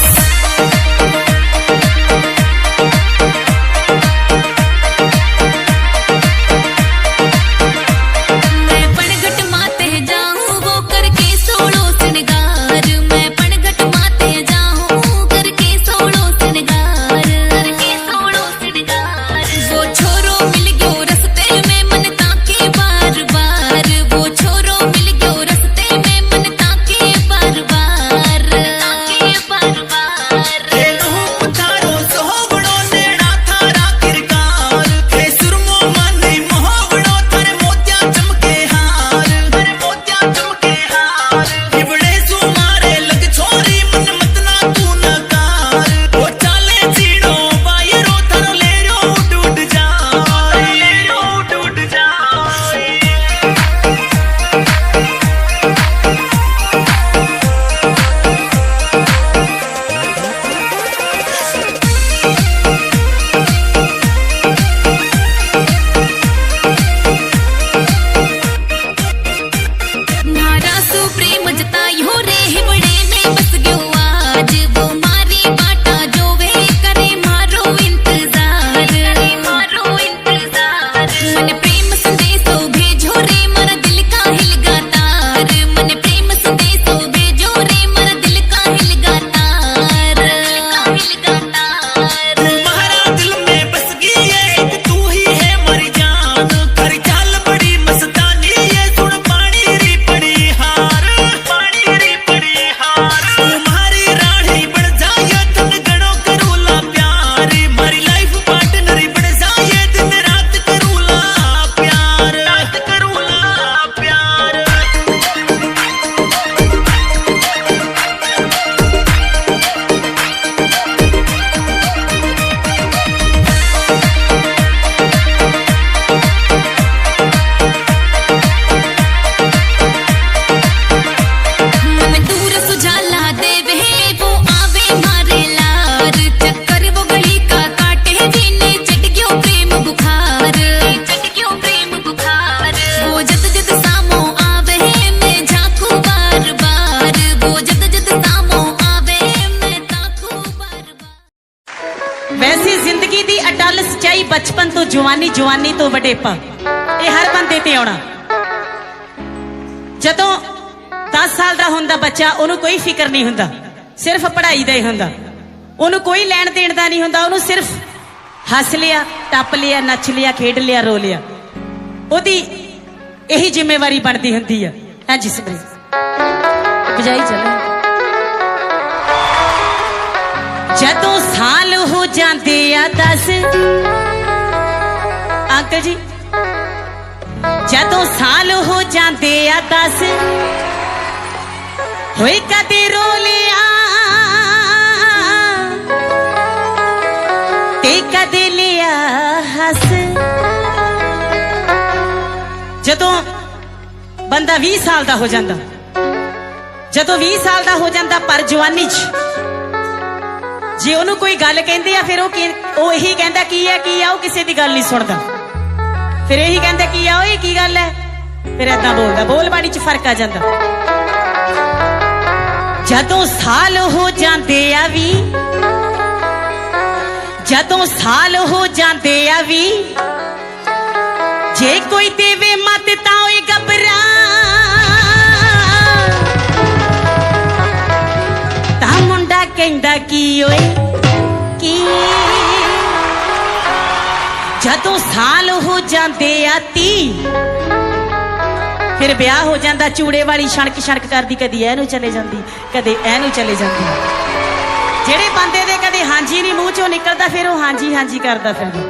Speaker 8: मैं पनघट माते जाऊं वो करके सोलो सिंगार, मैं पनघट माते जाऊं करके सोलो सिंगार, करके सोलो सिंगार। वो छोरो मिल गयो रस्ते में मन ताके बार बार, वो छोरो मिल गयो रस्ते में मन ताके बार बार, ताके बार बार।
Speaker 9: गल सच्चाई बचपन तो जवानी, जवानी तो वडेपा, ये हर बंदे ते आउणा। जदों 10 साल का हुंदा बच्चा, उन्होंने कोई फिक्र नहीं हुंदा, सिर्फ पढ़ाई का ही हुंदा, उन्होंने कोई लैण देण का नहीं हुंदा, उन्होंने सिर्फ हस लिया, टप लिया, नच लिया, खेड लिया, रो लिया, ओदी यही जिम्मेवारी बनती हुंदी है। हाँ जी सिमरन बजाई चले। जदों साल हो जाते आ 10, अंकल जी जदों साल हो जाते आ 10, होए कदे रो लिया ते कदे लिया हस। जदों बंदा 20 साल का हो जाता, जदों 20 साल का हो जाता, पर जवानी च जे ओनू कोई गल कहंदे आ, फिर वो यही कहंदा की है वो किसी की गल नहीं सुनता, फिर यही कहंदा की आ ओए की गल है, फिर ऐदा बोलदा, बोल बाड़ी च फर्क आ जाता। जदों साल हो जाते आ 20, जदों साल हो जाते आ 20, जे कोई देवे मत तां ओए घबरा, तां मुंडा कहंदा की ओए की। जदों साल हो जाते आ 30, फिर ब्याह हो जाता, चूड़े वाली छणक छणक करदी, कदी एनू चले जाती, कदे एनू चले जाती। जेड़े बंदे दे कदे हांजी नहीं मूँह चों निकलता, फिर वो हांजी हांजी करता फिरदा,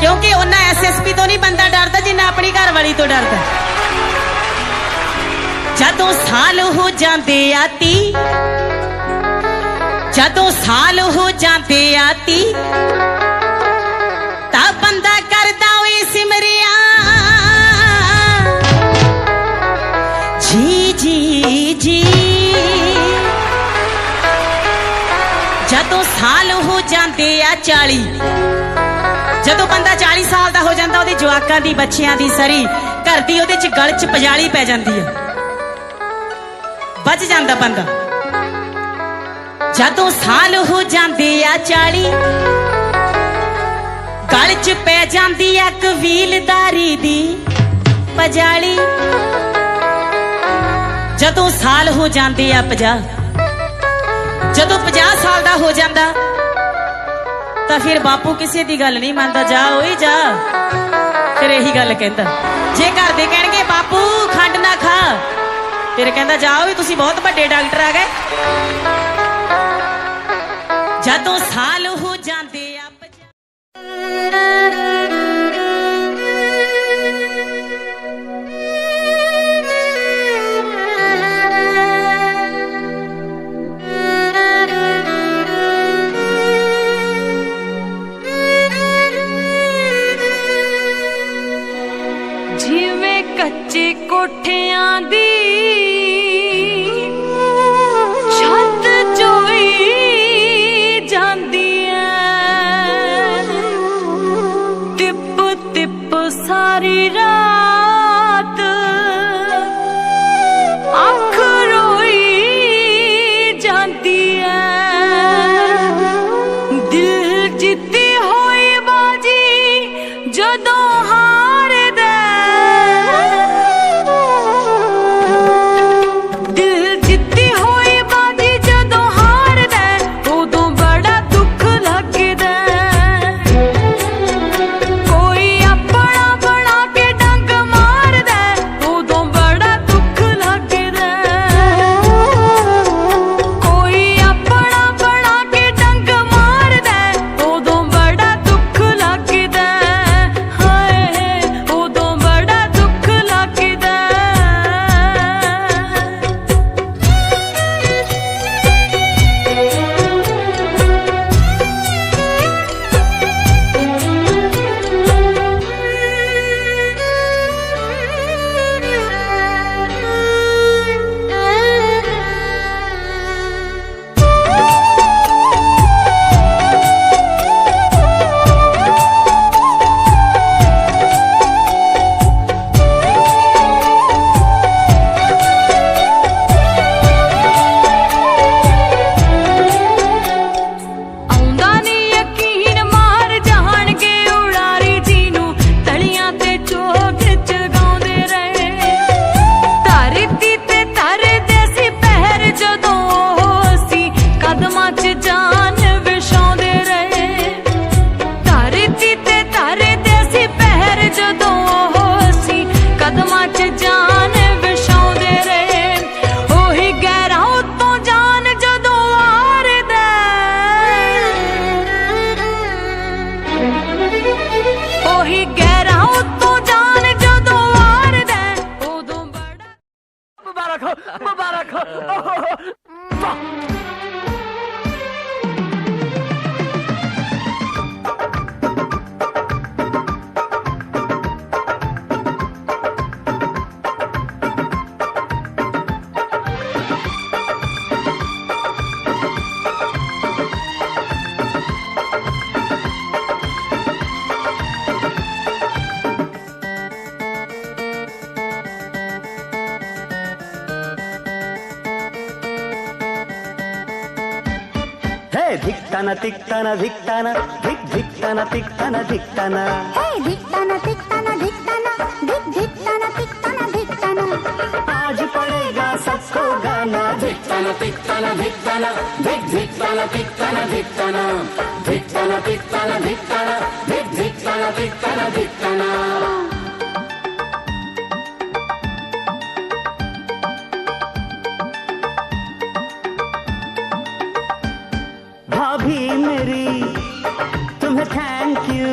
Speaker 9: क्योंकि उन्ना SSP तो नहीं बंदा डरता जिन्ना अपनी घर वाली तो डरता। जदों साल हो जाते आ 30, जदों साल हो जाते आ 30, ता बंदा करदा ओए सिमरिया जी जी जी। जदों साल हो जाते आ 40, जदों बंदा 40 साल का हो जाता, ਉਹਦੇ ਜਵਾਕਾਂ ਦੀ ਬੱਚਿਆਂ ਦੀ ਸਰੀ घर ਦੀ ਉਹਦੇ ਚ ਗਲ ਚ ਪਜਾਲੀ ਪੈ ਜਾਂਦੀ ਹੈ, ਬਚ ਜਾਂਦਾ ਬੰਦਾ। जदों साल हो जाते आ 40, गल च पै जाती है कबीलदारी दी पजाली। जदों साल हो जाते आ 50, जदों 50 साल का हो जाता, तो फिर बापू किसी की गल नहीं मानता, जा ओए जा, फिर यही गल कहता। जे घर दे कहणगे बापू खंड ना खा, फिर कहता जाओ तुसी बहुत बड़े डॉक्टर आ गए। जदों साल हो जाते आ 50,
Speaker 8: जिवें कच्चे कोठियां दी छत जोई जांदी ऐ, तिप तिप सारी रात अख रोई जांदी ऐ। दिल जित्ती होई बाजी जदों
Speaker 9: ਉਹੀ ਗਹਿਰਾ ਉਤੋਂ ਜਾਨ ਜਦੋਂ ਵਾਰਦਾ ਉਦੋਂ ਬੜਾ
Speaker 4: मुबारक हो मुबारक हो
Speaker 6: धिकताना तिकताना धिकताना धिकताना तिकताना धिकताना
Speaker 1: हे धिकताना तिकताना धिकताना धिकताना तिकताना धिकताना
Speaker 6: आज पड़ेगा सबको गाना
Speaker 4: धिकताना तिकताना धिकताना धिकताना तिकताना धिकताना धिकताना तिकताना धिकताना धिकताना तिकताना धिकताना
Speaker 6: भाभी मेरी तुम्हें थैंक यू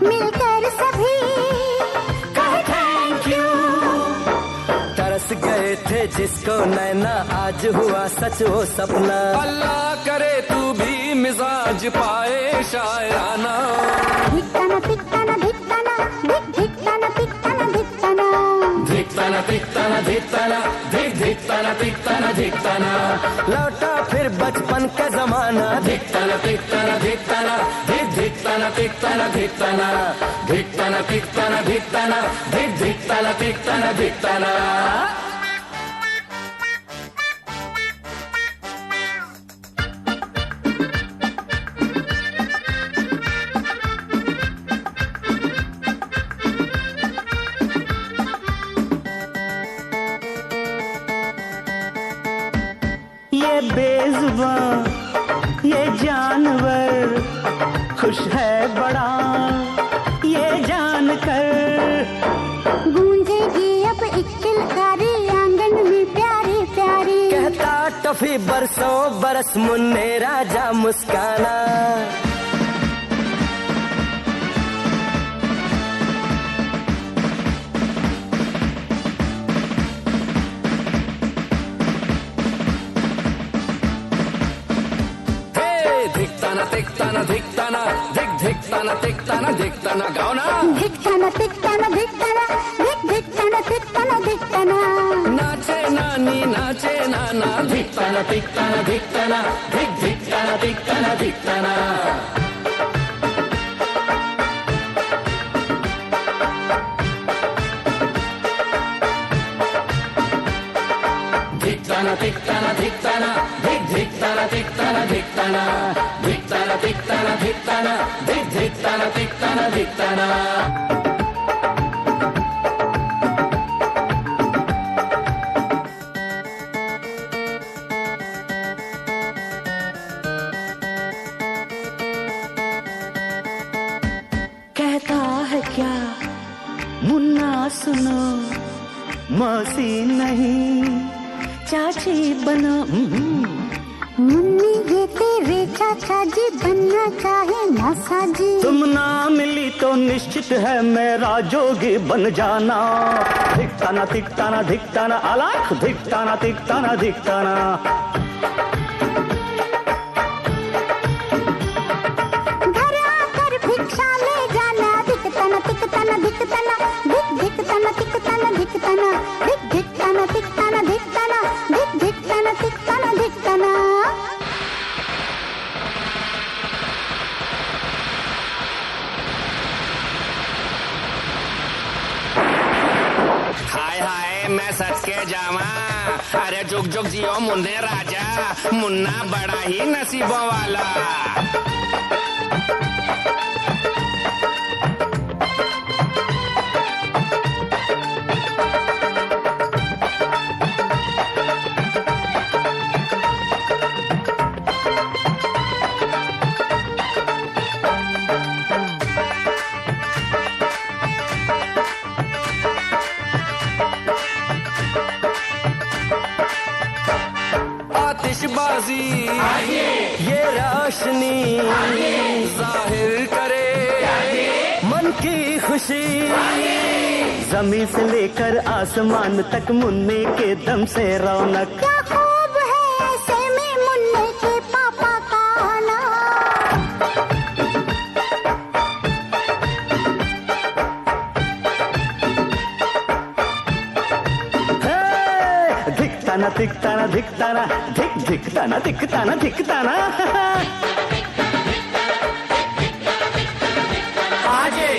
Speaker 1: मिलकर सभी
Speaker 6: कहे थैंक यू तरस गए थे जिसको नैना आज हुआ सच वो सपना
Speaker 4: अल्लाह करे तू भी मिजाज पाए शायराना
Speaker 1: धिकताना तिकताना धिकताना धिकताना तिकताना धिकताना
Speaker 4: धिकताना तिकताना धिकताना धिकताना तिकताना धिकताना
Speaker 6: लौटा फिर बचपन का जमाना
Speaker 4: धिकताना तिकताना धिकताना धिकताना तिकताना धिकताना धिकताना तिकताना धिकताना धिकताना तिकताना धिकताना
Speaker 6: ये बेजुबान ये जानवर खुश है बड़ा ये जानकर
Speaker 1: गूंजेगी अब एक किलकारी आंगन में प्यारी प्यारी
Speaker 6: कहता टफी बरसों बरस मुन्ने राजा मुस्काना
Speaker 4: धिकताना तिकताना धिकताना धिकताना तिकताना धिकताना गाओ ना
Speaker 1: धिकताना तिकताना धिकताना धिकताना तिकताना धिकताना
Speaker 4: नाचे नानी नाचे नाना धिकताना तिकताना धिकताना धिकताना तिकताना धिकताना धिकताना तिकताना धिकताना धिकताना तिकताना धिकताना धिकताना तिकताना धिकताना धिकताना तिकताना धिकताना
Speaker 6: कहता है क्या मुन्ना सुनो मौसी नहीं चाची बनो
Speaker 1: मुन्नी ये तेरे चाचा जी बनना चाहे मौसा जी
Speaker 6: तुम ना मिली तो निश्चित है मेरा जोगी बन जाना धिकताना तिकताना धिकताना अलख धिकताना तिकताना धिकताना
Speaker 1: घर आकर भिक्षा ले जाना धिकताना तिकताना धिकताना धिकताना तिकताना धिकताना धिकताना तिकताना धिकताना धिकताना तिकताना धिकताना
Speaker 4: हाय हाय मैं सच के जावा अरे जुग जुग जियो मुन्ने राजा मुन्ना बड़ा ही नसीबों वाला आतिशबाजी ये रोशनी
Speaker 6: खुशी जमीन से लेकर आसमान तक मुन्ने के दम से रौनक।
Speaker 1: क्या खूब है ऐसे में मुन्ने के पापा का आना।
Speaker 6: धिकताना धिकताना धिकताना धिक धिकताना धिकताना धिकताना।
Speaker 4: आजे